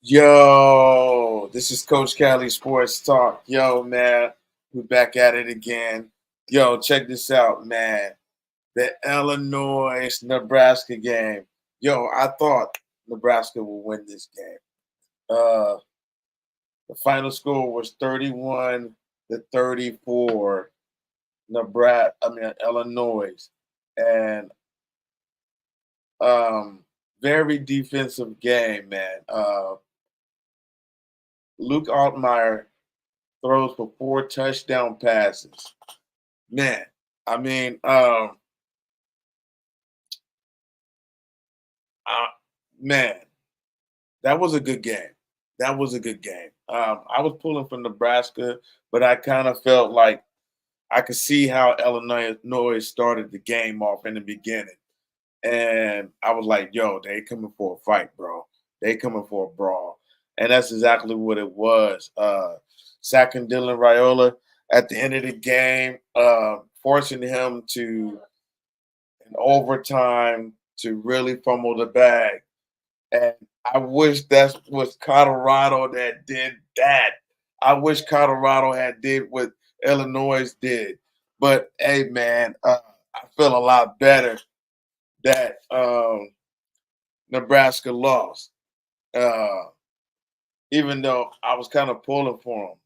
Yo, this is Coach Cali Sports Talk. Yo, man, we're back at it again. Yo, check this out, man. The Illinois Nebraska game. Yo, I thought Nebraska would win this game. Uh, the final score was 31-34. Illinois, and very defensive game, man. Luke Altmaier throws for 4 touchdown passes. Man, I mean, uh, man, that was a good game. That was a good game. I was pulling for Nebraska, but I kind of felt like I could see how Illinois started the game off in the beginning. And I was like, yo, they coming for a fight, bro. They coming for a brawl. And that's exactly what it was. Sacking Dylan Raiola at the end of the game, forcing him to, in overtime, to really fumble the bag. And I wish that was Colorado that did that. I wish Colorado had did what Illinois did. But hey, man, I feel a lot better that Nebraska lost, uh, even though I was kind of pulling for them.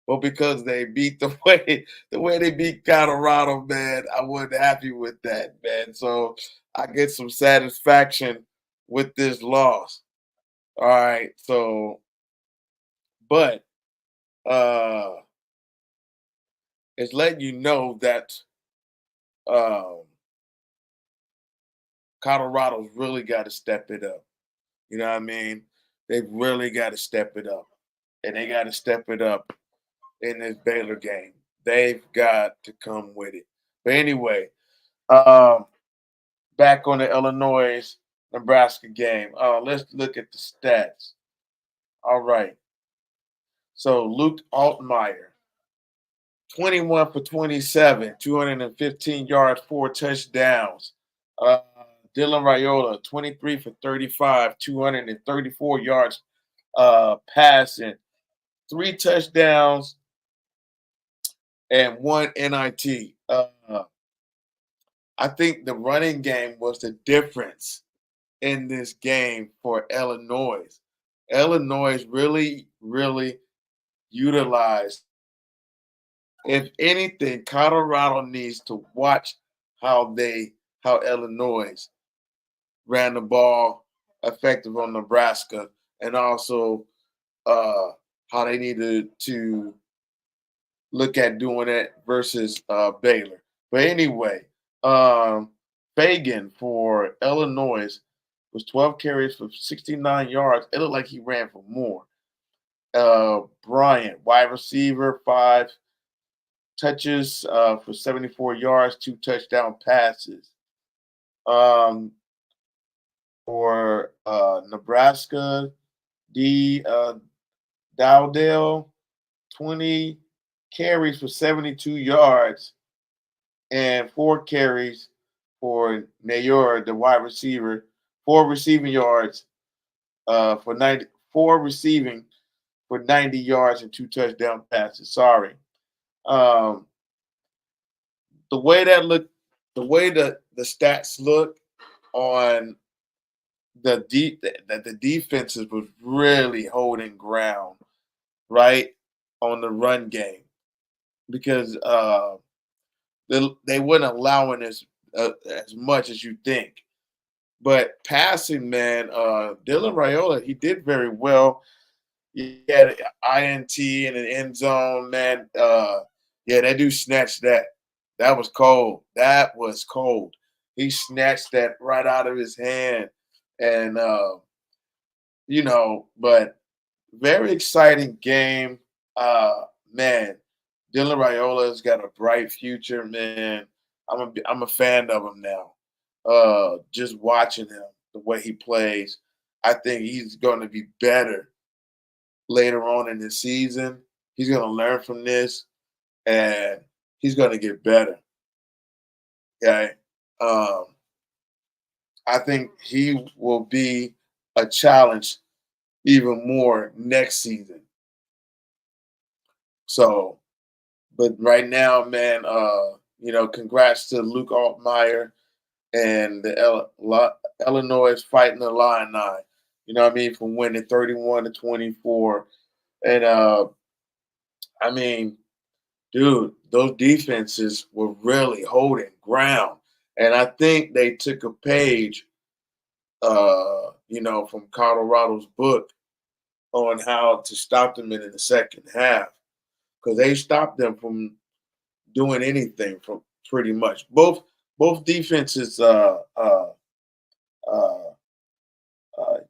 But because they beat the way they beat Colorado, man, I wasn't happy with that, man. So I get some satisfaction with this loss. All right. So, but uh it's letting you know that um Colorado's really got to step it up. You know what I mean? They've really got to step it up. And they got to step it up in this Baylor game. They've got to come with it. But anyway, um, back on the Illinois Nebraska game. Let's look at the stats. All right. So Luke Altmaier, 21 for 27, 215 yards, 4 touchdowns. Uh, Dylan Raiola, 23 for 35, 234 yards passing, 3 touchdowns, and one NIT. I think the running game was the difference in this game for Illinois. Illinois really, really utilized. If anything, Colorado needs to watch how Illinois ran the ball effective on Nebraska, and also uh, how they needed to look at doing it versus Baylor. But anyway, um, Fagan for Illinois was 12 carries for 69 yards. It looked like he ran for more. Bryant, wide receiver, 5 touches for 74 yards, 2 touchdown passes. Um, for Nebraska, D. Dowdell, 20 carries for 72 yards and 4 carries for Nayor, the wide receiver, 4 receiving yards for 4 receiving for 90 yards and 2 touchdown passes. Sorry. Um, the way that look, the way the stats look on the defenses was really holding ground, right, on the run game because they weren't allowing as much as you think. But passing, man, Dylan Raiola, he did very well. He had an INT in an end zone, man. Yeah, that dude snatched that. That was cold. That was cold. He snatched that right out of his hand. And, but very exciting game. Man, Dylan Raiola's got a bright future, man. I'm a fan of him now. Just watching him, the way he plays, I think he's going to be better later on in the season. He's going to learn from this, and he's going to get better. Okay, um, I think he will be a challenge even more next season. So, but right now, man, congrats to Luke Altmaier and the Illinois fighting Illini. You know what I mean? From winning 31-24. And I mean, dude, those defenses were really holding ground. And I think they took a page, from Colorado's book on how to stop them in the second half because they stopped them from doing anything from pretty much both defenses. Uh,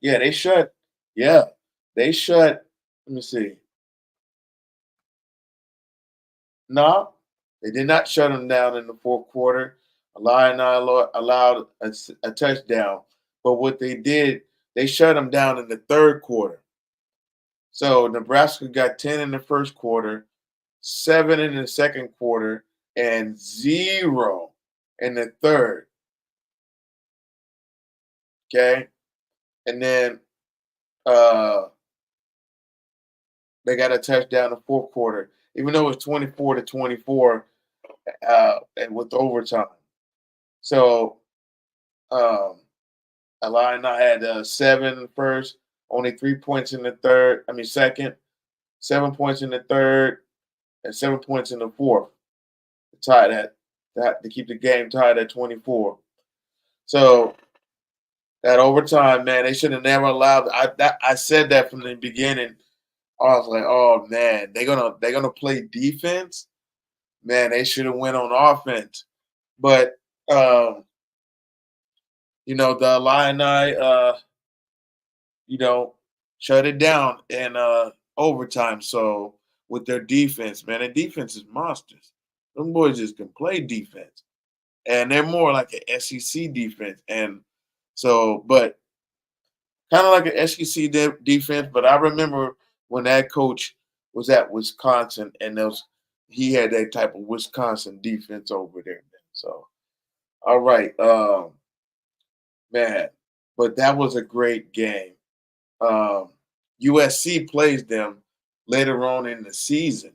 yeah, they shut. Yeah, they shut. Let me see. No, they did not shut them down in the fourth quarter. Allowed a touchdown, but what they did, they shut them down in the third quarter. So Nebraska got 10 in the first quarter, 7 in the second quarter, and 0 in the third. Okay. And then uh they got a touchdown in the fourth quarter, even though it was 24-24 and with overtime. So um Illini had 7 first, only 3 points in the third. I mean second, 7 points in the third, and 7 points in the fourth. To tie that to keep the game tied at 24. So that overtime, man, they should have never allowed. I said that from the beginning. I was like, oh man, they're gonna play defense. Man, they should have went on offense. But um, the Illini, you know, shut it down in overtime. So with their defense, man, their defense is monsters. Them boys just can play defense, and they're more like an SEC defense. And so, but kind of like an SEC defense. But I remember when that coach was at Wisconsin, and he had that type of Wisconsin defense over there. So, all right, man. But that was a great game. Um, USC plays them later on in the season.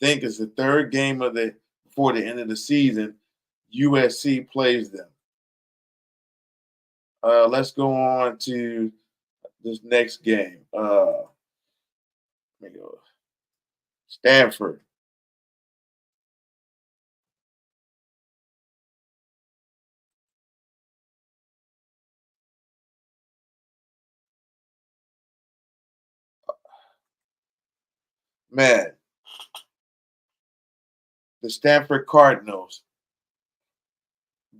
I think it's the third game of the before the end of the season. USC plays them. Let's go on to this next game. Let me go. Stanford. Man, the Stanford Cardinals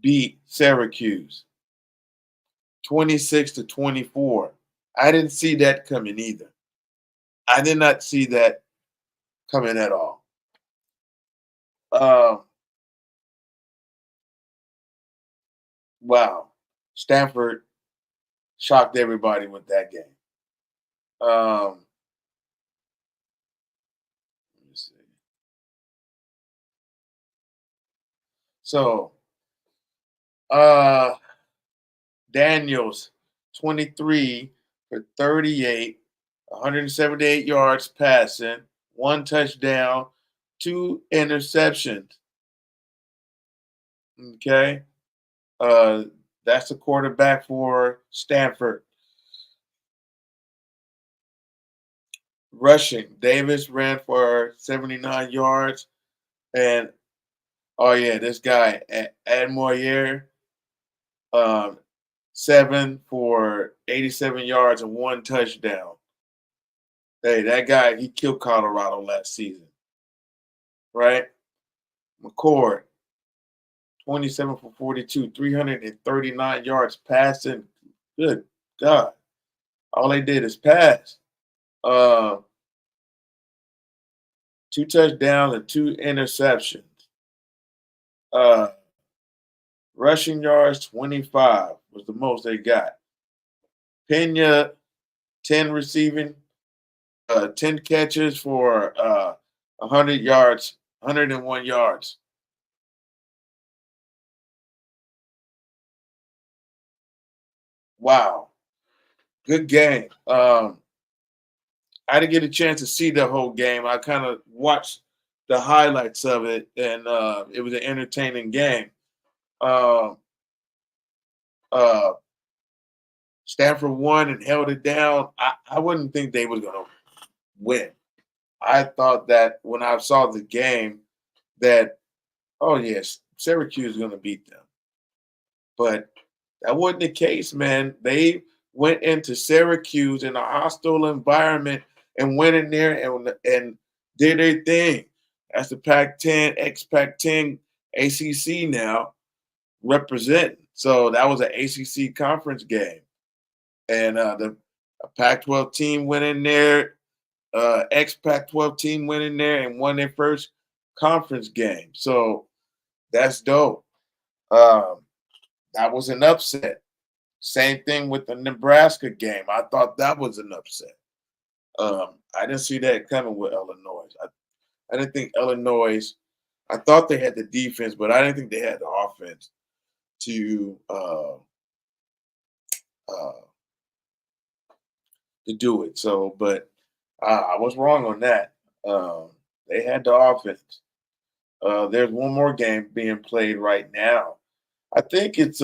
beat Syracuse 26-24. I didn't see that coming either. I did not see that coming at all. Um, wow. Stanford shocked everybody with that game. Let me see. So, uh, Daniels, 23 for 38, 178 yards passing, 1 touchdown, 2 interceptions. Okay. Uh, that's the quarterback for Stanford. Rushing, Davis ran for 79 yards. And, oh, yeah, this guy, Admoyer, um, 7 for 87 yards and 1 touchdown. Hey, that guy, he killed Colorado last season, right? McCord, 27 for 42, 339 yards passing. Good God. All they did is pass. Uh, 2 touchdowns and 2 interceptions. Uh, rushing yards, 25 was the most they got. Pena, 10 receiving, 10 catches for 100 yards, 101 yards. Wow. Good game. I didn't get a chance to see the whole game. I kind of watched the highlights of it, and it was an entertaining game. Uh, uh, Stanford won and held it down. I wouldn't think they were going to win. I thought that when I saw the game that, oh yes, Syracuse is going to beat them. But that wasn't the case, man. They went into Syracuse in a hostile environment and went in there and did their thing. That's the Pac-10, ex-Pac-10 ACC now representing. So that was an ACC conference game, and the a Pac-12 team went in there. Ex-Pac-12 team went in there and won their first conference game. So that's dope. Um, that was an upset. Same thing with the Nebraska game. I thought that was an upset. I didn't see that coming with Illinois. I didn't think Illinois. I thought they had the defense, but I didn't think they had the offense uh, to do it. So, but I was wrong on that. They had the offense. There's one more game being played right now. I think it's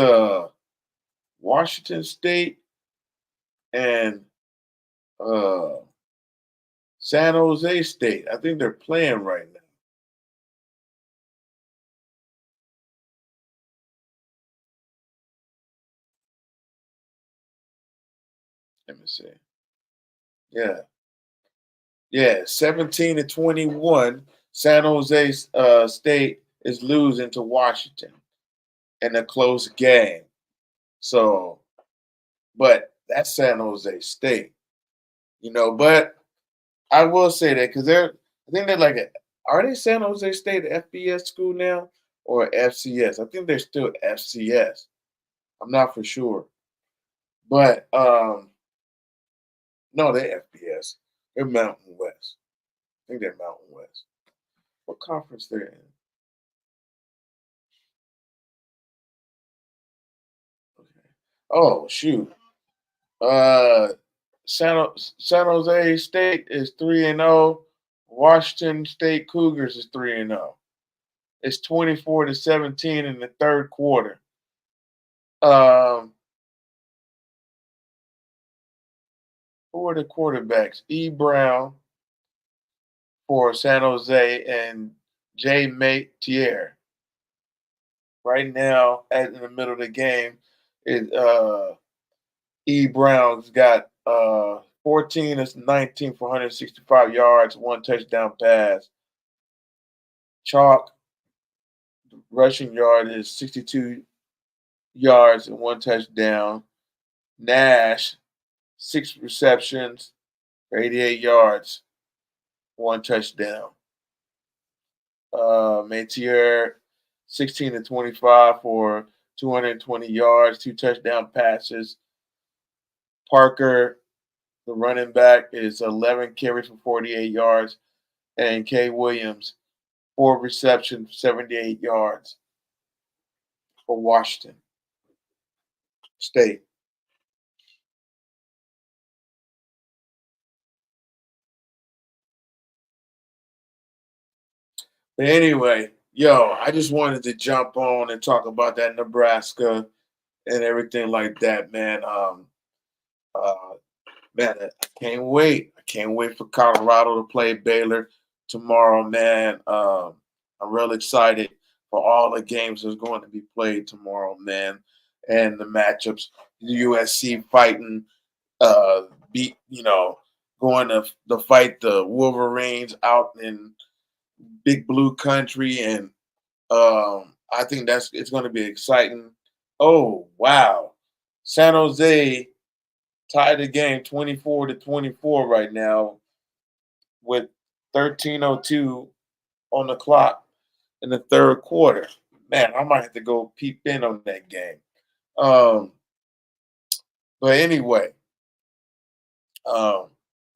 Washington State and uh, San Jose State. I think they're playing right now. Let me see. Yeah, yeah, 17-21. San Jose State is losing to Washington in a close game. So, but that's San Jose State, But I will say that because I think they're like, are they San Jose State FBS school now or FCS? I think they're still FCS. I'm not for sure, but no, they're FBS. They're Mountain West. I think they're Mountain West. What conference they're in? Okay. Oh shoot. Uh, San Jose State is 3-0. Washington State Cougars is 3-0. It's 24-17 in the third quarter. Um, who are the quarterbacks? E. Brown for San Jose and Jay Matier. Right now, in the middle of the game, is E. Brown's got 14 is 19 for 165 yards, one touchdown pass. Chalk rushing yard is 62 yards and one touchdown. Nash, 6 receptions for 88 yards, one touchdown. Matier, 16-25 for 220 yards, two touchdown passes. Parker, the running back, is 11 carries for 48 yards. And K. Williams, 4 receptions, 78 yards for Washington State. But anyway, yo, I just wanted to jump on and talk about that Nebraska and everything like that, man. Uh, Man, I can't wait. I can't wait for Colorado to play Baylor tomorrow, man. I'm real excited for all the games that's going to be played tomorrow, man, and the matchups. USC fighting, beat, going to fight the Wolverines out in Big Blue Country, and I think it's going to be exciting. Oh wow, San Jose tied the game 24-24 right now with 13:02 on the clock in the third quarter. Man, I might have to go peep in on that game. Um, but anyway, um,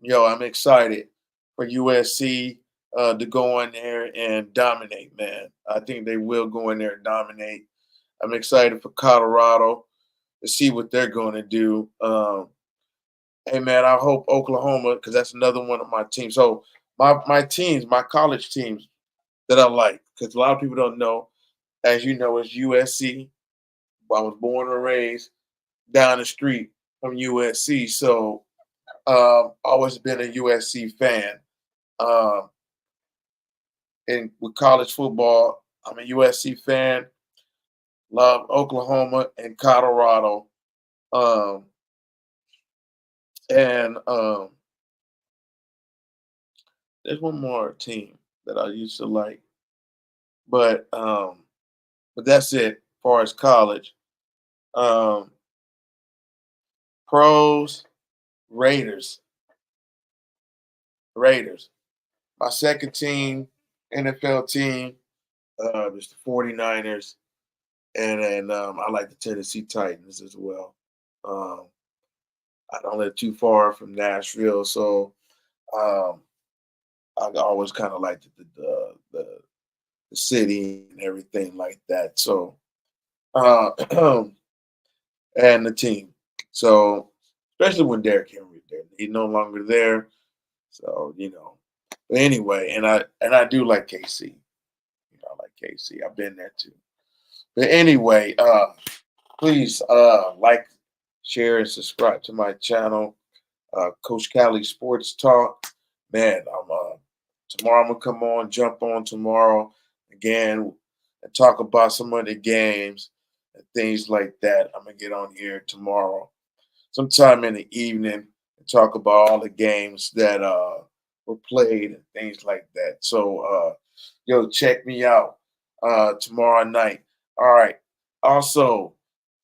I'm excited for USC to go in there and dominate, man. I think they will go in there and dominate. I'm excited for Colorado to see what they're going to do. Hey man, I hope Oklahoma, because that's another one of my teams. So my teams, my college teams that I like, because a lot of people don't know, as you know, is USC. I was born and raised down the street from USC, so always been a USC fan. Um, and with college football, I'm a USC fan. Love Oklahoma and Colorado. Um, and there's one more team that I used to like, but um, but that's it as far as college. Um, Pros, Raiders, Raiders. My second team, NFL team, is the 49ers. And I like the Tennessee Titans as well. Um, I don't live too far from Nashville, so um, I always kind of liked the city and everything like that. So uh, and the team. So especially when Derrick Henry there, he's no longer there. So But anyway, and I do like KC. I like KC. I've been there too. But anyway, please like, share, and subscribe to my channel, Coach Cali Sports Talk. Man, I'm tomorrow I'm gonna come on, jump on tomorrow again and talk about some of the games and things like that. I'm gonna get on here tomorrow, sometime in the evening, and talk about all the games that were played and things like that. So check me out tomorrow night. All right. Also,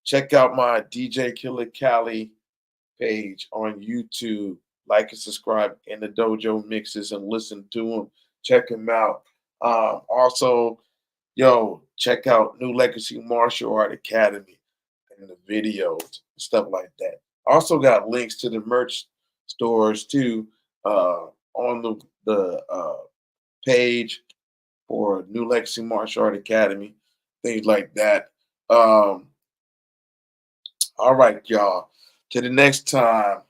check out my DJ Killer Cali page on YouTube. Like and subscribe in the dojo mixes and listen to them. Check them out. Also, check out New Legacy Martial Art Academy and the videos, stuff like that. Also got links to the merch stores too on the page for New Legacy Martial Art Academy, things like that. Um, all right, y'all. Till the next time.